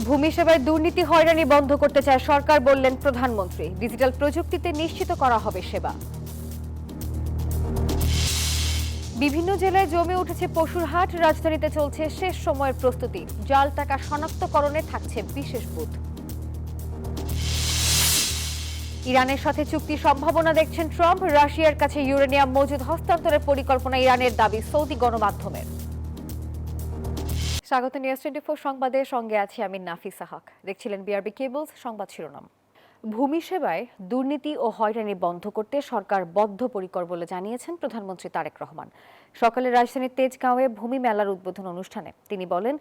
ভূমি সেবায় দুর্নীতি হয়রানি বন্ধ করতে চায় সরকার, বললেন প্রধানমন্ত্রী। ডিজিটাল প্রযুক্তিতে নিশ্চিত করা হবে সেবা। বিভিন্ন জেলায় জমে উঠেছে পশুর হাট। রাজধানীতে চলছে শেষ সময়ের প্রস্তুতি। জাল টাকা শনাক্তকরণে থাকছে বিশেষ বুথ। ইরানের সাথে চুক্তির সম্ভাবনা দেখছেন ট্রাম্প। রাশিয়ার কাছে ইউরেনিয়াম মজুদ হস্তান্তরের পরিকল্পনা ইরানের দাবি সৌদি গণমাধ্যমের। স্বাগত নিউজ 24 সংবাদে, সঙ্গে আছি আমি নাফিসা হক। দেখছিলেন বিআরবি কেবলস। সংবাদ শিরোনাম। ভূমি সেবায় দুর্নীতি ও হয়রানি বন্ধ করতে সরকার বদ্ধপরিকর বলে জানিয়েছেন প্রধানমন্ত্রী তারেক রহমান। সকালে রাজধানীর তেজগাঁওয়ে ভূমি মেলার উদ্বোধন অনুষ্ঠানে তিনি বলেন,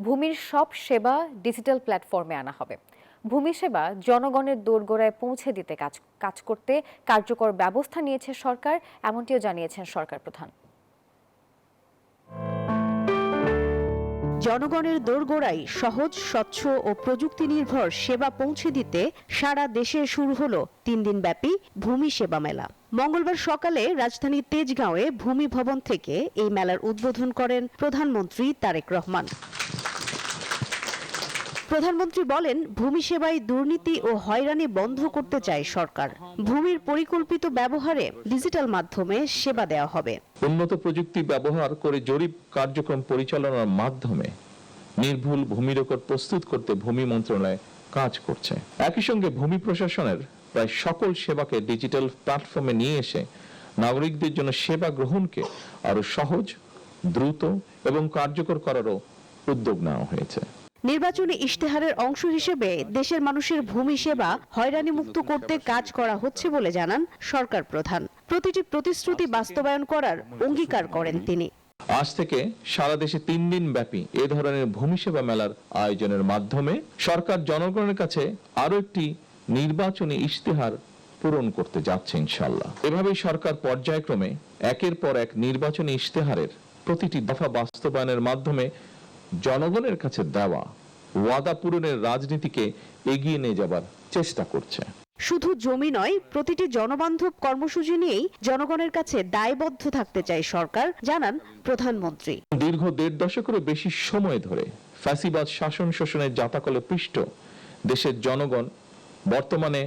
ভূমির সব সেবা ডিজিটাল প্ল্যাটফর্মে আনা হবে। ভূমি সেবা জনগণের দোরগোড়ায় পৌঁছে দিতে কাজ করতে কার্যকর ব্যবস্থা নিয়েছে সরকার, এমনটিও জানিয়েছেন সরকার প্রধান। জনগণের দোরগোড়ায় সহজ, স্বচ্ছ ও প্রযুক্তি নির্ভর সেবা পৌঁছে দিতে সারা দেশে শুরু হলো 3 দিনব্যাপী ভূমি সেবা মেলা। মঙ্গলবার সকালে রাজধানীর তেজগাঁওয়ে ভূমি ভবন থেকে এই মেলার উদ্বোধন করেন প্রধানমন্ত্রী তারেক রহমান। প্রধানমন্ত্রী বলেন, ভূমি সেবায় দুর্নীতি ও হয়রানি বন্ধ করতে চায় সরকার। ভূমির পরিকল্পিত ব্যবহারে ডিজিটাল মাধ্যমে সেবা দেওয়া হবে। উন্নত প্রযুক্তি ব্যবহার করে জরিপ কার্যক্রম পরিচালনার মাধ্যমে নির্ভুল ভূমি রেকর্ড প্রস্তুত করতে ভূমি মন্ত্রণালয় কাজ করছে। একই সঙ্গে ভূমি প্রশাসনের প্রায় সকল সেবাকে ডিজিটাল প্ল্যাটফর্মে নিয়ে এসে নাগরিকদের জন্য সেবা গ্রহণকে আরো সহজ, দ্রুত এবং কার্যকর করারও উদ্যোগ নেওয়া হয়েছে। নির্বাচনী ইশতেহারের অংশ হিসেবে দেশের মানুষের ভূমি সেবা হয়রানি মুক্ত করতে কাজ করা হচ্ছে বলে জানান সরকার প্রধান। প্রতিটি প্রতিশ্রুতি বাস্তবায়ন করার অঙ্গীকার করেন তিনি। আজ থেকে সারা দেশে 3 দিন ব্যাপী এ ধরনের ভূমি সেবা মেলার আয়োজনের মাধ্যমে সরকার জনগণের কাছে আরো একটি নির্বাচনী ইশতেহার পূরণ করতে যাচ্ছে ইনশাআল্লাহ। এভাবেই সরকার পর্যায়ক্রমে একের পর এক নির্বাচনী ইশতেহারের প্রতিটি দফা বাস্তবায়নের মাধ্যমে জনগণের কাছে দেওয়া ওয়াদা পূরণের রাজনীতিকে এগিয়ে নিয়ে যাবার চেষ্টা করছে। শুধু জমি নয়, প্রতিটি জনবান্ধব কর্মসূচি নিয়েই জনগণের কাছে দায়বদ্ধ থাকতে চায় সরকার, জানান প্রধানমন্ত্রী। দীর্ঘ 1.5 দশকেরও বেশি সময় ধরে ফ্যাসিবাদ শাসন শোষণের জাতাকলে পৃষ্ঠ দেশের জনগণ বর্তমানে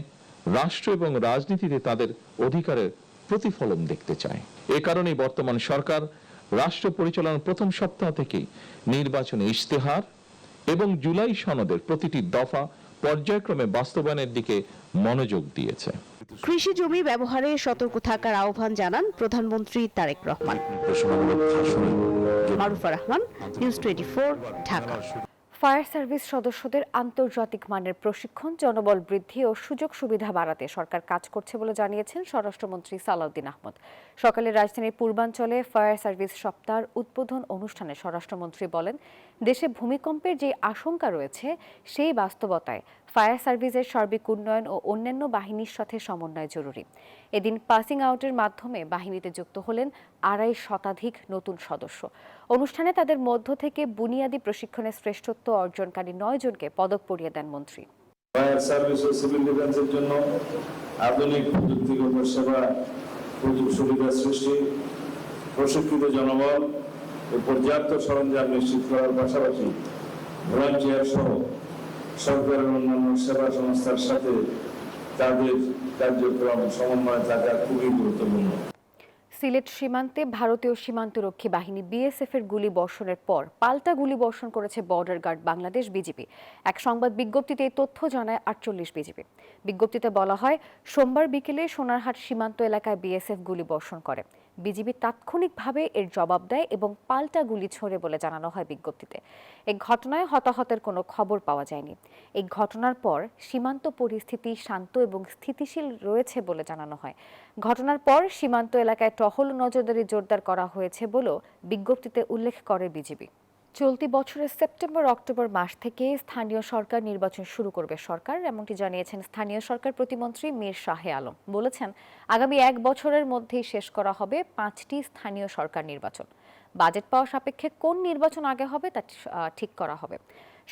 রাষ্ট্র এবং রাজনীতিতে তাদের অধিকারের প্রতিফলন দেখতে চায়। এ কারণেই বর্তমান সরকার রাষ্ট্র পরিচালনার প্রথম সপ্তাহ থেকেই নির্বাচনী ইশতেহার এবং জুলাই সনদের প্রতিটি দফা পর্যায়ক্রমে বাস্তবায়নের দিকে মনোযোগ দিয়েছে। কৃষি জমি ব্যবহারে সতর্ক থাকার আহ্বান জানান প্রধানমন্ত্রী Tarek Rahman. Marufa Rahman, news 24, Dhaka. Fire service সদস্যদের আন্তর্জাতিক মানের প্রশিক্ষণ, জনবল বৃদ্ধি ও সুযোগ সুবিধা বাড়াতে সরকার কাজ করছে বলে জানিয়েছেন স্বরাষ্ট্রমন্ত্রী সালাউদ্দিন আহমদ। সকালে রাজধানীর পূর্বাঞ্চলে ফায়ার সার্ভিস সপ্তাহের উদ্বোধন অনুষ্ঠানে স্বরাষ্ট্রমন্ত্রী বলেন, দেশে ভূমিকম্পের যে আশঙ্কা রয়েছে সেই বাস্তবতায় ফায়ার সার্ভিসের সার্বিক উন্নয়ন ও অন্যান্য বাহিনীর সাথে সমন্বয় জরুরি। এদিন পাসিং আউটের মাধ্যমে বাহিনীতে যুক্ত হলেন 2.5 শতাধিক নতুন সদস্য। অনুষ্ঠানে তাদের মধ্য থেকে বুনিয়াদী প্রশিক্ষণের শ্রেষ্ঠত্ব অর্জনকারী 9 জনকে পদক পরিয়ে দেন মন্ত্রী। ফায়ার সার্ভিস ও সিভিল ডিফেন্সের জন্য আধুনিক প্রযুক্তিগত সেবা, সুযোগ সুবিধা সৃষ্টি, প্রশিক্ষিত জনবল ও পর্যাপ্ত সরঞ্জাম নিশ্চিত করার পাশাপাশি ভলান্টিয়ার সহ সরকারের অন্যান্য সেবা সংস্থার সাথে তাদের কার্যক্রম সমন্বয় থাকা খুবই গুরুত্বপূর্ণ। সিলেট সীমান্তে ভারতীয় সীমান্তরক্ষী বাহিনী বিএসএফ এর গুলি বর্ষণের পর পাল্টা গুলি বর্ষণ করেছে বর্ডার গার্ড বাংলাদেশ বিজিবি। এক সংবাদ বিজ্ঞপ্তিতে এই তথ্য জানায় 48 বিজিবি। বিজ্ঞপ্তিতে বলা হয়, সোমবার বিকেলে সোনারহাট সীমান্ত এলাকায় বিএসএফ গুলি বর্ষণ করে। বিজিবি তাৎক্ষণিকভাবে এর জবাব দেয় এবং পাল্টা গুলি ছোড়ে বলে জানানো হয় বিজ্ঞপ্তিতে। এই ঘটনায় হতাহতের কোনো খবর পাওয়া যায়নি। এই ঘটনার পর সীমান্ত পরিস্থিতি শান্ত এবং স্থিতিশীল রয়েছে বলে জানানো হয়। ঘটনার পর সীমান্ত এলাকায় টহল নজরদারি জোরদার করা হয়েছে বলেও বিজ্ঞপ্তিতে উল্লেখ করে বিজিবি। চলতি বছরের সেপ্টেম্বর-অক্টোবর মাস থেকে স্থানীয় সরকার নির্বাচন শুরু করবে সরকার, এমনটি জানিয়েছেন স্থানীয় সরকার প্রতিমন্ত্রী মীর শাহে আলম। বলেছেন, আগামী 1 বছরের মধ্যেই শেষ করা হবে 5টি স্থানীয় সরকার নির্বাচন। বাজেট পাওয়া সাপেক্ষে কোন নির্বাচন আগে হবে তা ঠিক করা হবে।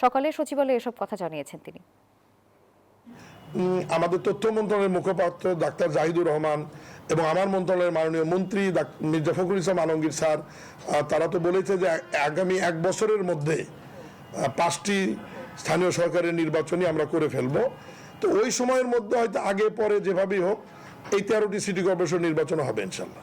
সকালে সচিবালয়ে এসব কথা জানিয়েছেন তিনি। আমাদের তথ্য মন্ত্রণালয়ের মুখপাত্র ডাক্তার জাহিদুর রহমান এবং আমার মন্ত্রণালয়ের মাননীয় মন্ত্রী মির্জা ফখরুল ইসলাম আলমগীর স্যার, তারা তো বলেছে যে আগামী 1 বছরের মধ্যে 5টি স্থানীয় সরকারের নির্বাচনই আমরা করে ফেলবো। তো ওই সময়ের মধ্যে হয়তো আগে পরে যেভাবেই হোক এই 13টি সিটি কর্পোরেশন নির্বাচন হবে ইনশাল্লাহ।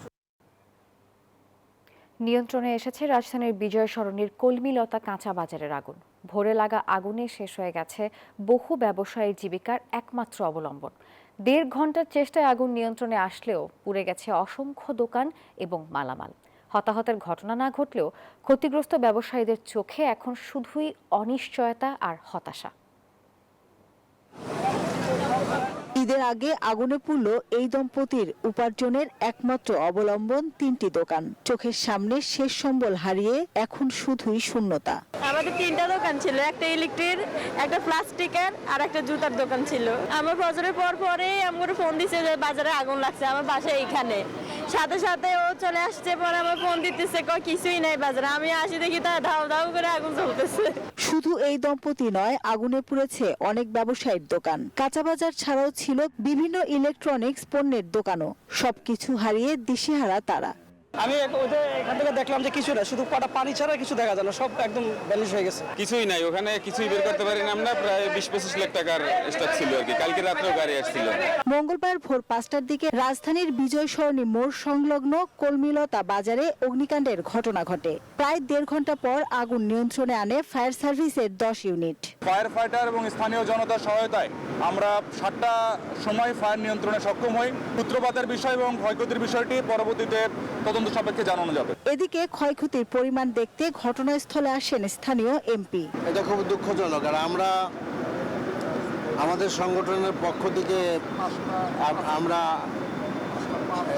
নিয়ন্ত্রণে এসেছে রাজধানীর বিজয় সরণির কলমিলতা কাঁচা বাজারের আগুন। ভোরে লাগা আগুনে শেষ হয়ে গেছে বহু ব্যবসায়ীর জীবিকার একমাত্র অবলম্বন। 1.5 ঘন্টার চেষ্টায় আগুন নিয়ন্ত্রণে আসলেও পুড়ে গেছে অসংখ্য দোকান এবং মালামাল। হতাহতের ঘটনা না ঘটলেও ক্ষতিগ্রস্ত ব্যবসায়ীদের চোখে এখন শুধুই অনিশ্চয়তা আর হতাশা। ঈদের আগে আগুনে পুড়ল এই দম্পতির উপার্জনের একমাত্র অবলম্বন 3টি দোকান। চোখের সামনে শেষ সম্বল হারিয়ে এখন শুধুই শূন্যতা। আমাদের 3টা দোকান ছিল, একটা ইলেকট্রিক, একটা প্লাস্টিকের আর একটা জুতার দোকান ছিল। আমার ফজরের পরে আমার ফোন দিছে যে বাজারে আগুন লাগছে, আমার বাসা এইখানে। সাথে সাথে ও চলে আসছে, পরে আমার ফোন দিতেছে কিছুই নাই বাজারে। আমি আসি দেখি তা ধাও ধাও করে আগুন জ্বলতেছে। শুধু এই দম্পতি নয়, আগুনে পুড়েছে অনেক ব্যবসায়ীর দোকান। কাঁচা বাজার ছাড়াও ছিল বিভিন্ন ইলেকট্রনিক্স পণ্যের দোকানও। সবকিছু হারিয়ে দিশেহারা তারা। আমি এখান থেকে দেখলাম যে কিছু না, শুধু কটা পানি ছাড়া কিছু দেখা যায় না, সব একদম ভ্যানিশ হয়ে গেছে। কিছুই নাই ওখানে, কিছুই বের করতে পারি না আমরা। প্রায় 20-25 লাখ টাকার স্টক ছিল আর কি। কালকে রাত্রেও গাড়ি আসছিল। মঙ্গলবার ভোর 5টার দিকে রাজধানীর বিজয় সরণি মোড় সংলগ্ন কলমিলতা বাজারে অগ্নিকাণ্ডের ঘটনা ঘটে। প্রায় 1.5 ঘন্টা পর আগুন নিয়ন্ত্রণে আনে ফায়ার সার্ভিসের 10 ইউনিট। ফায়ার ফাইটার এবং স্থানীয় জনতার সহায়তায় আমরা 7টা সময় ফায়ার নিয়ন্ত্রণে সক্ষম হই। সূত্রপাতের বিষয় এবং ক্ষয়ক্ষতির বিষয়টি পরবর্তীতে তদন্ত সাপেক্ষে জানানো যাবে। এদিকে ক্ষয়ক্ষতির পরিমাণ দেখতে ঘটনাস্থলে আসেন স্থানীয় এমপি। এটা খুব দুঃখজনক, আর আমরা আমাদের সংগঠনের পক্ষ থেকে আমরা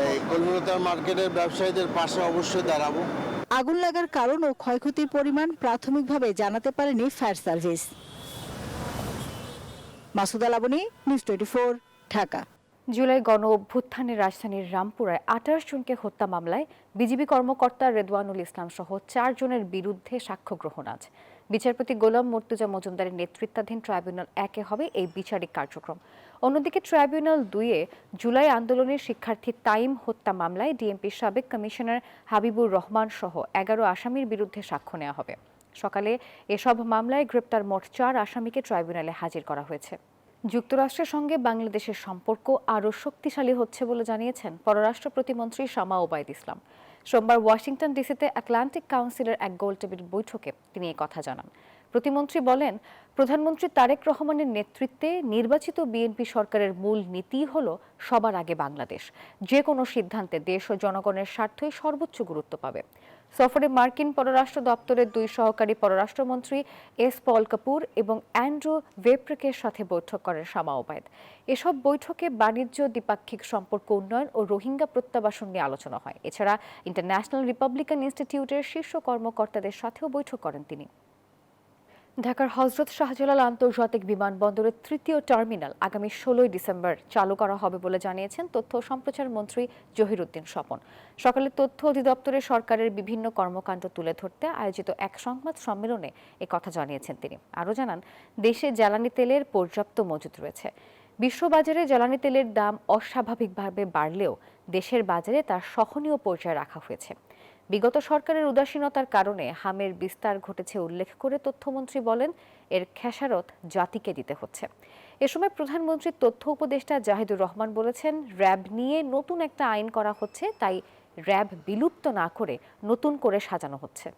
এই কলমিলতা মার্কেটের ব্যবসায়ীদের পাশে অবশ্যই দাঁড়াবো। আগুন লাগার কারণ ও ক্ষয়ক্ষতির পরিমাণ প্রাথমিকভাবে জানাতে পারেনি fire service. Masuda Laboni, news 24, Dhaka. July গণ অভ্যুত্থানে রাজধানীর রামপুরায় 28 জনকে হত্যা মামলায় বিজিবি কর্মকর্তা রেদওয়ানুল ইসলাম সহ 4 জনের বিরুদ্ধে সাক্ষ্য গ্রহণ আজ। বিচারপতি গোলাম মর্তুজা মজুমদারের নেতৃত্বাধীন ট্রাইব্যুনাল 1-এ হবে এই বিচারিক কার্যক্রম। অন্যদিকে ট্রাইব্যুনাল 2-এ জুলাই আন্দোলনের শিক্ষার্থী তাইম হত্যা মামলায় ডিএমপির সাবেক কমিশনার হাবিবুর রহমান সহ 11 আসামির বিরুদ্ধে সাক্ষ্য নেওয়া হবে। সকালে এসব মামলায় গ্রেপ্তার মোট 4 আসামিকে ট্রাইব্যুনালে হাজির করা হয়েছে। যুক্তরাষ্ট্রের সঙ্গে বাংলাদেশের সম্পর্ক আরও শক্তিশালী হচ্ছে বলে জানিয়েছেন পররাষ্ট্র প্রতিমন্ত্রী শামা ওবায়দ ইসলাম। সোমবার ওয়াশিংটন ডিসিতে আটলান্টিক কাউন্সিলের এক গোলটেবিল বৈঠকে তিনি এই কথা জানান। প্রতিমন্ত্রী বলেন, প্রধানমন্ত্রী তারেক রহমানের নেতৃত্বে নির্বাচিত বিএনপি সরকারের মূল নীতি হল সবার আগে বাংলাদেশ। যে কোনো সিদ্ধান্তে দেশ ও জনগণের স্বার্থই সর্বোচ্চ গুরুত্ব পাবে। সফরে মার্কিন পররাষ্ট্র দপ্তরের 2 সহকারী পররাষ্ট্রমন্ত্রী এস পল কাপুর এবং অ্যান্ড্রু ভেপ্রেকের সাথে বৈঠক করেন শামা ওবায়দ। এসব বৈঠকে বাণিজ্য, দ্বিপাক্ষিক সম্পর্ক উন্নয়ন ও রোহিঙ্গা প্রত্যাবাসন নিয়ে আলোচনা হয়। এছাড়া ইন্টারন্যাশনাল রিপাবলিকান ইনস্টিটিউটের শীর্ষ কর্মকর্তাদের সাথেও বৈঠক করেন তিনি। ঢাকার হযরত শাহজালাল আন্তর্জাতিক বিমানবন্দরের 3য় টার্মিনাল আগামী 16 ডিসেম্বর চালু করা হবে বলে জানিয়েছেন তথ্য ও সম্প্রচার মন্ত্রী জহিরুদ্দিন স্বপন। সকালে তথ্য অধিদপ্তরে সরকারের বিভিন্ন কর্মকাণ্ড তুলে ধরতে আয়োজিত এক সংবাদ সম্মেলনে একথা জানিয়েছেন তিনি। আরও জানান, দেশে জ্বালানি তেলের পর্যাপ্ত মজুত রয়েছে। বিশ্ববাজারে জ্বালানি তেলের দাম অস্বাভাবিকভাবে বাড়লেও দেশের বাজারে তার সহনীয় পর্যায়ে রাখা হয়েছে। বিগত সরকারের উদাসীনতার কারণে হামের বিস্তার ঘটেছে উল্লেখ করে তথ্যমন্ত্রী বলেন, এর খেসারত জাতিকে দিতে হচ্ছে। এ সময় প্রধানমন্ত্রীর তথ্য উপদেষ্টা জাহিদুর রহমান বলেছেন, র্যাব নিয়ে নতুন একটা আইন করা হচ্ছে, তাই র্যাব বিলুপ্ত না করে নতুন করে সাজানো হচ্ছে।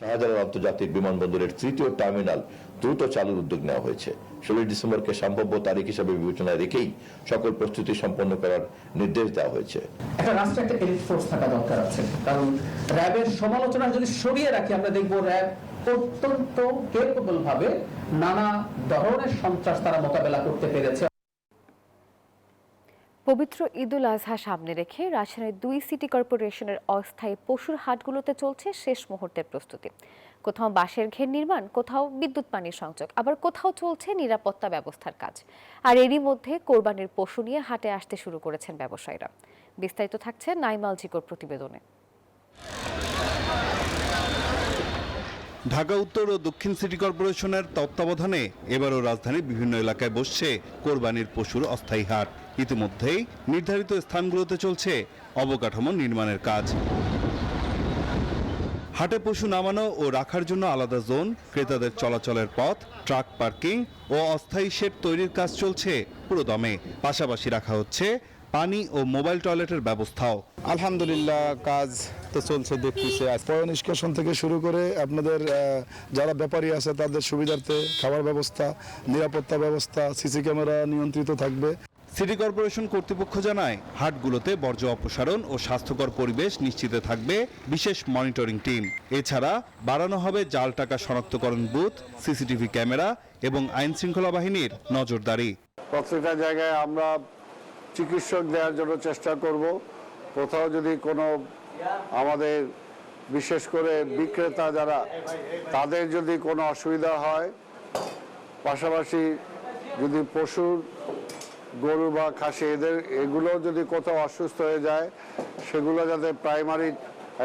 শাহজালাল আন্তর্জাতিক বিমানবন্দরের 3য় টার্মিনাল দ্রুত চালুর উদ্যোগ নেওয়া হয়েছে। 16 ডিসেম্বরকে সম্ভাব্য তারিখ হিসেবে বিবেচনায় রেখেই সকল প্রস্তুতি সম্পন্ন করার নির্দেশ দেওয়া হয়েছে। একটা রাষ্ট্রে একটা এলিট ফোর্স থাকা দরকার আছে, কারণ র্যাবের সমালোচনা যদি সরিয়ে রাখি আমরা দেখব র্যাব অত্যন্ত কেপেবল ভাবে নানা ধরনের সন্ত্রাস তারা মোকাবেলা করতে পেরেছে। পবিত্র ঈদুল আজহা সামনে রেখে রাজধানীর 2 সিটি কর্পোরেশনের অস্থায়ী পশুর হাটগুলোতে চলছে শেষ মুহূর্তের প্রস্তুতি। কোথাও বাঁশের ঘের নির্মাণ, কোথাও বিদ্যুৎ পানির সংযোগ, আবার কোথাও চলছে নিরাপত্তা ব্যবস্থার কাজ। আর এরই মধ্যে কোরবানির পশু নিয়ে হাটে আসতে শুরু করেছেন ব্যবসায়ীরা। বিস্তারিত থাকছে নাইমাল জিকোর প্রতিবেদনে। ঢাকা উত্তর ও দক্ষিণ সিটি কর্পোরেশনের তত্ত্বাবধানে এবারও রাজধানীর বিভিন্ন এলাকায় বসছে কোরবানির পশুর অস্থায়ী হাট। ইতিমধ্যেই নির্ধারিত স্থানগুলোতে চলছে অবকাঠামো নির্মাণের কাজ। হাটে পশু নামানো ও রাখার জন্য আলাদা জোন, ক্রেতাদের চলাচলের পথ, ট্রাক পার্কিং ও অস্থায়ী শেড তৈরির কাজ চলছে পুরোদমে। পাশাপাশি রাখা হচ্ছে পানি ও মোবাইল টয়লেটের ব্যবস্থাও। আলহামদুলিল্লাহ কাজ তো চলছে, দেখতেছে। পয় নিষ্কাশন থেকে শুরু করে আপনাদের যারা ব্যাপারী আছে তাদের সুবিধার্থে খাবার ব্যবস্থা, নিরাপত্তা ব্যবস্থা, সিসি ক্যামেরা নিয়ন্ত্রিত থাকবে। সিটি কর্পোরেশন কর্তৃপক্ষ জানায়, হাটগুলোতে বর্জ্য অপসারণ ও স্বাস্থ্যকর পরিবেশ নিশ্চিতে থাকবে বিশেষ মনিটরিং টিম। এছাড়া বাড়ানো হবে জাল টাকা শনাক্তকরণ বুথ, সিসিটিভি ক্যামেরা এবং আইন শৃঙ্খলা বাহিনীর নজরদারি। প্রত্যেকটা জায়গায় আমরা চিকিৎসক দেওয়ার জন্য চেষ্টা করব। কোথাও যদি কোনো আমাদের বিশেষ করে বিক্রেতা যারা, তাদের যদি কোনো অসুবিধা হয়, পাশাপাশি যদি পশুর, গরু বা খাসি এগুলো যদি কোথাও অসুস্থ হয়ে যায়, সেগুলো যাতে প্রাইমারি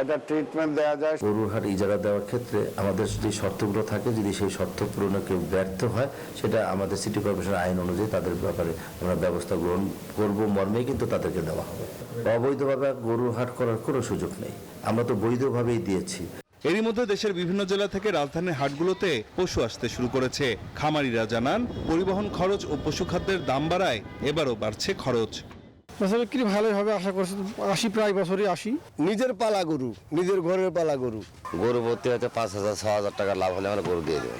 একটা ট্রিটমেন্ট দেওয়া যায়। গরুর হাট ইজারা দেওয়ার ক্ষেত্রে আমাদের যে শর্তগুলো থাকে, যদি সেই শর্ত পূরণে কেউ ব্যর্থ হয়, সেটা আমাদের সিটি কর্পোরেশন আইন অনুযায়ী তাদের ব্যাপারে আমরা ব্যবস্থা গ্রহণ করব মর্মেই কিন্তু তাদেরকে দেওয়া হবে। অবৈধভাবে গরুর হাট করার কোনো সুযোগ নেই, আমরা তো বৈধভাবেই দিয়েছি। এরই মধ্যে দেশের বিভিন্ন জেলা থেকে রাজধানীর হাটগুলোতে পশু আসতে শুরু করেছে। খামারিরা জানান, পরিবহন খরচ ও পশু খাদ্যের দাম বাড়ায় এবারও বাড়ছে খরচ। বিক্রি ভালোই হবে আশা করছি, আসি প্রায় বছরই আসি। নিজের পালা গরু, নিজের ঘরের পালা গরু ভর্তি হয়তো 5,000-6,000 টাকা লাভ হলে আমরা গরু দিয়ে দেবো।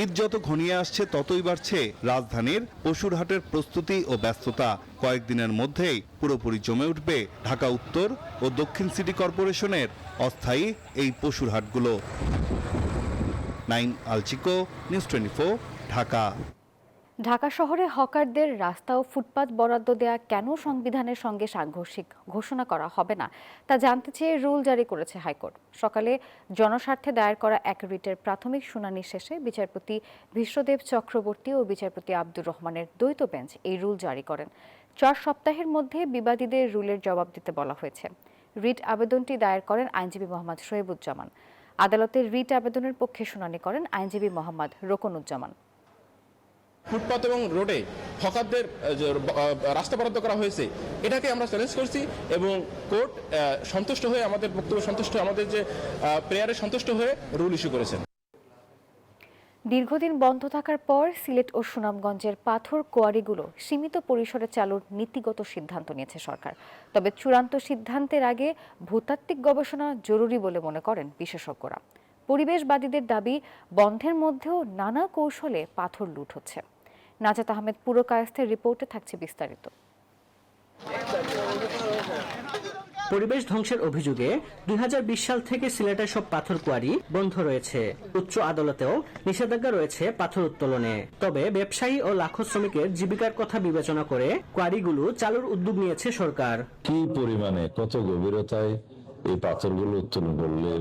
ঈদ যত ঘনিয়ে আসছে ততই বাড়ছে রাজধানীর পশুর হাটের প্রস্তুতি ও ব্যস্ততা। কয়েকদিনের মধ্যেই পুরোপুরি জমে উঠবে ঢাকা উত্তর ও দক্ষিণ সিটি কর্পোরেশনের অস্থায়ী এই পশুর হাটগুলো। নাইম আলচিকো, নিউজ 24, ঢাকা। ঢাকা শহরে হকারদের রাস্তা ও ফুটপাত বরাদ্দ দেয়া কেন সংবিধানের সঙ্গে সাংঘর্ষিক ঘোষণা করা হবে না তা জানতে চেয়ে রুল জারি করেছে হাইকোর্ট। সকালে জনস্বার্থে দায়ের করা এক রিটের প্রাথমিক শুনানি শেষে বিচারপতি ভীষ্মদেব চক্রবর্তী ও বিচারপতি আব্দুর রহমানের দ্বৈত বেঞ্চ এই রুল জারি করেন। 4 সপ্তাহের মধ্যে বিবাদীদের রুলের জবাব দিতে বলা হয়েছে। রিট আবেদনটি দায়ের করেন আইনজীবী মোহাম্মদ শোয়েবুজ্জামান। আদালতের রিট আবেদনের পক্ষে শুনানি করেন আইনজীবী মোহাম্মদ রোকনুজ্জামান। ফুটপাত এবং রোডে হকারদের রাস্তা বরাদ্দ করা হয়েছে, এটাকে আমরা চ্যালেঞ্জ করছি এবং কোর্ট সন্তুষ্ট হয়ে, আমাদের বক্তব্য সন্তুষ্ট, আমাদের যে প্রেয়ারে সন্তুষ্ট হয়ে রুল ইস্যু করেছেন। দীর্ঘদিন বন্ধ থাকার পর সিলেট ও সুনামগঞ্জের পাথর কোয়ারিগুলো সীমিত পরিসরে চালুর নীতিগত সিদ্ধান্ত নিয়েছে সরকার। তবে চূড়ান্ত সিদ্ধান্তের আগে ভূতাত্ত্বিক গবেষণা জরুরি বলে মনে করেন বিশেষজ্ঞরা। পরিবেশবাদীদের দাবি, বন্ধের মধ্যেও নানা কৌশলে পাথর লুট হচ্ছে। নাজাত আহমেদ পুরো কায়েস্তের রিপোর্টে থাকছে বিস্তারিত। পরিবেশ ধ্বংসের অভিযোগে 2020 সাল থেকে সিলেটের সব পাথর কোয়ারি বন্ধ রয়েছে। উচ্চ আদালতেও নিষেধাজ্ঞা রয়েছে পাথর উত্তোলনে। তবে ব্যবসায়ী ও লাখো শ্রমিকের জীবিকার কথা বিবেচনা করে কোয়ারিগুলো চালুর উদ্যোগ নিয়েছে সরকার। কি পরিমাণে, কত গভীরতায় এই পাথরগুলো উত্তোলন করলে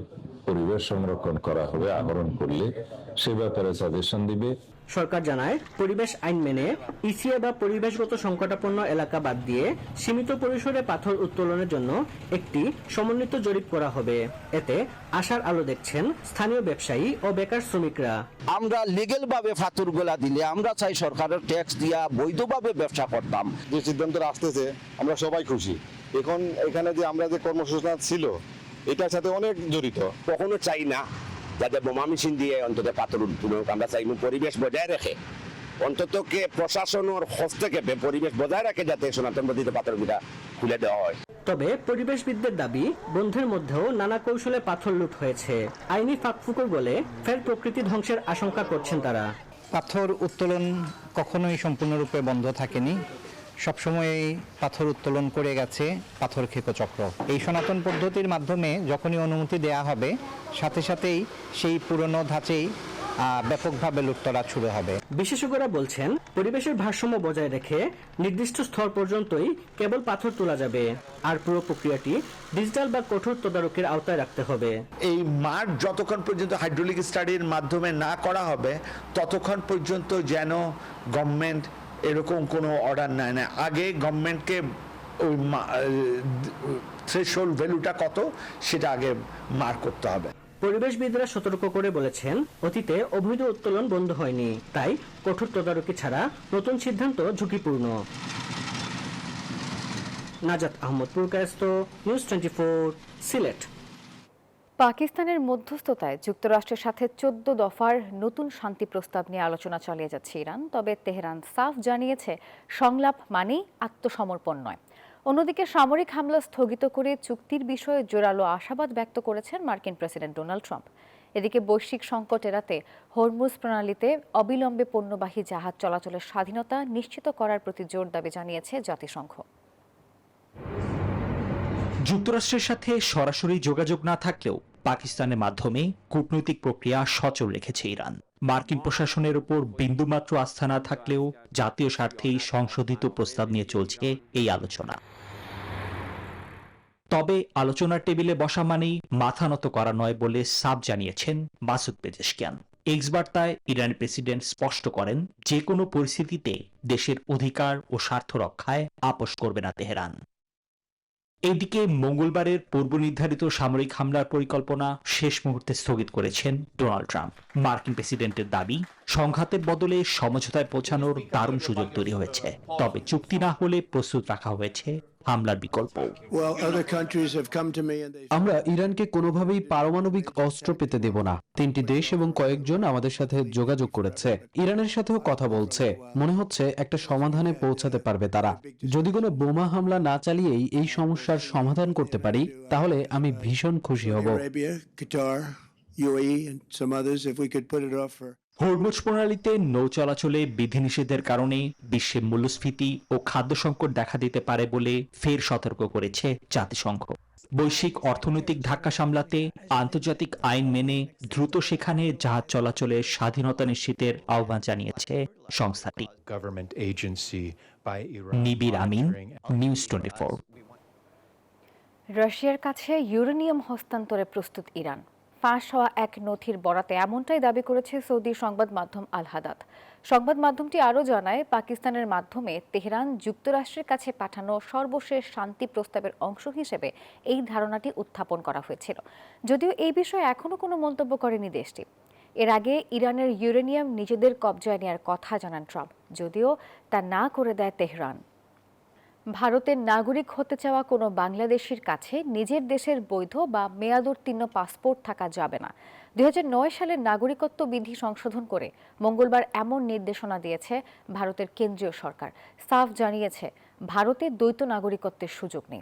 পরিবেশ সংরক্ষণ করা হবে, আহরণ করলে সে ব্যাপারে সাজেশন দিবে সরকার। জানায়, পরিবেশ আইন মেনে ইসিএ বা পরিবেশগত সংকটাপন্ন এলাকা বাদ দিয়ে সীমিত পরিসরে পাথর উত্তোলনের জন্য একটি সমন্বিত জরিপ করা হবে। এতে আশার আলো দেখছেন স্থানীয় ব্যবসায়ী ও বেকার শ্রমিকরা। আমরা লিগেল ভাবে পাথরগুলা দিলে, আমরা চাই সরকারের ট্যাক্স দিয়া বৈধভাবে ব্যবসা করতাম। যে সিদ্ধান্ত আসতেছে আমরা সবাই খুশি। এখন এখানে যে আমরা যে কর্মসূচনা ছিল এটার সাথে অনেক জড়িত। কখনো চাই না যাতে বোমা মেশিন দিয়ে অন্তত পাথর উত্তোলন, আমরা চাই পরিবেশ বজায় রেখে, অন্তত কে প্রশাসনের হস্তক্ষেপে পরিবেশ বজায় রাখে, যাতে সনাতন পদ্ধতিতে পাথরগুলা খুলে দেওয়া হয়। তবে পরিবেশবিদদের দাবি, বন্ধের মধ্যেও নানা কৌশলে পাথর লুট হয়েছে। আইনি ফাঁকফুকর বলে ফের প্রকৃতি ধ্বংসের আশঙ্কা করছেন তারা। পাথর উত্তোলন কখনোই সম্পূর্ণরূপে বন্ধ থাকেনি, সবসময়ই পাথর উত্তোলন করে গেছে পাথর ক্ষেপো চক্র। এই সনাতন পদ্ধতির মাধ্যমে যখনই অনুমতি দেয়া হবে, সাথে সাথেই সেই পুরনো ধাঁচেই ব্যাপকভাবে লুটতরা শুরু হবে। বিশেষজ্ঞরা বলছেন, পরিবেশের ভারসাম্য বজায় রেখে নির্দিষ্ট স্তর পর্যন্তই কেবল পাথর তোলা যাবে, আর পুরো প্রক্রিয়াটি ডিজিটাল বা কঠোর তদারকির আওতায় রাখতে হবে। এই মাঠ যতক্ষণ পর্যন্ত হাইড্রোলিক স্টাডির মাধ্যমে না করা হবে, ততক্ষণ পর্যন্ত যেন গভর্নমেন্ট এরকম কোনো অর্ডার নেয় না। আগে গভর্নমেন্টকে ওই থ্রেশহোল্ড ভ্যালুটা কত সেটা আগে মার্ক করতে হবে। পরিবেশবিদরা সতর্ক করে বলেছেন, অতীতে অবৈধ উত্তোলন বন্ধ হয়নি, তাই কঠোর তদারকি ছাড়া নতুন সিদ্ধান্ত ঝুঁকিপূর্ণ। নাজাত আহমদ, পুরকায়েস্ত, নিউজ 24, সিলেট। পাকিস্তানের মধ্যস্থতায় যুক্তরাষ্ট্রের সাথে 14 দফার নতুন শান্তি প্রস্তাব নিয়ে আলোচনা চালিয়ে যাচ্ছে ইরান। তবে তেহরান সাফ জানিয়েছে সংলাপ মানেই আত্মসমর্পণ নয়। অন্যদিকে সামরিক হামলা স্থগিত করে চুক্তির বিষয়ে জোরালো আশাবাদ ব্যক্ত করেছেন মার্কিন প্রেসিডেন্ট ডোনাল্ড ট্রাম্প। এদিকে বৈশ্বিক সংকট এড়াতে হরমুজ প্রণালীতে অবিলম্বে পণ্যবাহী জাহাজ চলাচলের স্বাধীনতা নিশ্চিত করার প্রতি জোর দাবি জানিয়েছে জাতিসংঘ। যুক্তরাষ্ট্রের সাথে সরাসরি যোগাযোগ না থাকলেও পাকিস্তানের মাধ্যমে কূটনৈতিক প্রক্রিয়া সচল রেখেছে ইরান। মার্কিন প্রশাসনের উপর বিন্দুমাত্র আস্থা না থাকলেও জাতীয় স্বার্থেই সংশোধিত প্রস্তাব নিয়ে চলছে এই আলোচনা। তবে আলোচনার টেবিলে বসা মানেই মাথা নত করা নয় বলে সাফ জানিয়েছেন মাসুদ পেজেশকিয়ান। এক্স বার্তায় ইরানের প্রেসিডেন্ট স্পষ্ট করেন, যে কোনো পরিস্থিতিতে দেশের অধিকার ও স্বার্থ রক্ষায় আপোস করবে না তেহরান। এদিকে মঙ্গলবারের পূর্ব নির্ধারিত সামরিক হামলার পরিকল্পনা শেষ মুহূর্তে স্থগিত করেছেন ডোনাল্ড ট্রাম্প। মার্কিন প্রেসিডেন্টের দাবি, সংঘাতের বদলে সমঝোতায় পৌঁছানোর দারুণ সুযোগ তৈরি হয়েছে। তবে চুক্তি না হলে প্রস্তুত রাখা হয়েছে হামলার বিকল্প। আমরা ইরানকে কোনোভাবেই পারমাণবিক অস্ত্র পেতে দেব না। 3টি দেশ এবং কয়েকজন আমাদের সাথে যোগাযোগ করেছে, ইরানের সাথেও কথা বলছে। মনে হচ্ছে একটা সমাধানে পৌঁছাতে পারবে তারা। যদি কোনো বোমা হামলা না চালিয়েই এই সমস্যার সমাধান করতে পারি, তাহলে আমি ভীষণ খুশি হব। হরমুজ প্রণালীতে নৌ চলাচলে বিধিনিষেধের কারণে বিশ্বে মূল্যস্ফীতি ও খাদ্য সংকট দেখা দিতে পারে বলে ফের সতর্ক করেছে জাতিসংঘ। বৈশ্বিক অর্থনৈতিক ধাক্কা সামলাতে আন্তর্জাতিক আইন মেনে দ্রুত সেখানে জাহাজ চলাচলের স্বাধীনতা নিশ্চিতের আহ্বান জানিয়েছে সংস্থাটি। নিবির আমিন, নিউজ 24। রাশিয়ার কাছে ইউরেনিয়াম হস্তান্তরে প্রস্তুত ইরান। ফাঁস হওয়া এক নথির বরাতে এমনটাই দাবি করেছে সৌদি সংবাদ মাধ্যম আল হাদাদ। সংবাদ মাধ্যমটি আরও জানায়, পাকিস্তানের মাধ্যমে তেহরান যুক্তরাষ্ট্রের কাছে পাঠানো সর্বশেষ শান্তি প্রস্তাবের অংশ হিসেবে এই ধারণাটি উত্থাপন করা হয়েছিল। যদিও এই বিষয়ে এখনও কোনো মন্তব্য করেনি দেশটি। এর আগে ইরানের ইউরেনিয়াম নিজেদের কবজায় নেওয়ার কথা জানান ট্রাম্প, যদিও তা না করে দেয় তেহরান। ভারতের নাগরিক হতে চাওয়া কোনো বাংলাদেশির কাছে নিজের দেশের বৈধ বা মেয়াদোত্তীর্ণ পাসপোর্ট থাকা যাবে না। 2009 সালের নাগরিকত্ব বিধি সংশোধন করে মঙ্গলবার এমন নির্দেশনা দিয়েছে ভারতের কেন্দ্রীয় সরকার। সাফ জানিয়েছে, ভারতে দ্বৈত নাগরিকত্বের সুযোগ নেই।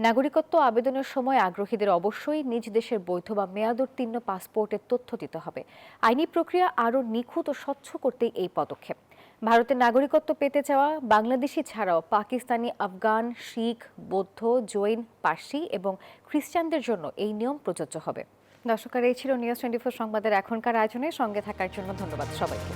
নাগরিকত্ব আবেদনের সময় আগ্রহীদের অবশ্যই নিজ দেশের বৈধ বা মেয়াদোত্তীর্ণ পাসপোর্টের তথ্য দিতে হবে। আইনি প্রক্রিয়া আরও নিখুঁত ও স্বচ্ছ করতেই এই পদক্ষেপ। ভারতের নাগরিকত্ব পেতে চাওয়া বাংলাদেশি ছাড়াও পাকিস্তানি, আফগান, শিখ, বৌদ্ধ, জৈন, পার্সি এবং খ্রিস্টানদের জন্য এই নিয়ম প্রযোজ্য হবে। দর্শক, এই ছিল নিউজ 24 সংবাদের এখনকার আয়োজনে। সঙ্গে থাকার জন্য ধন্যবাদ সবাইকে।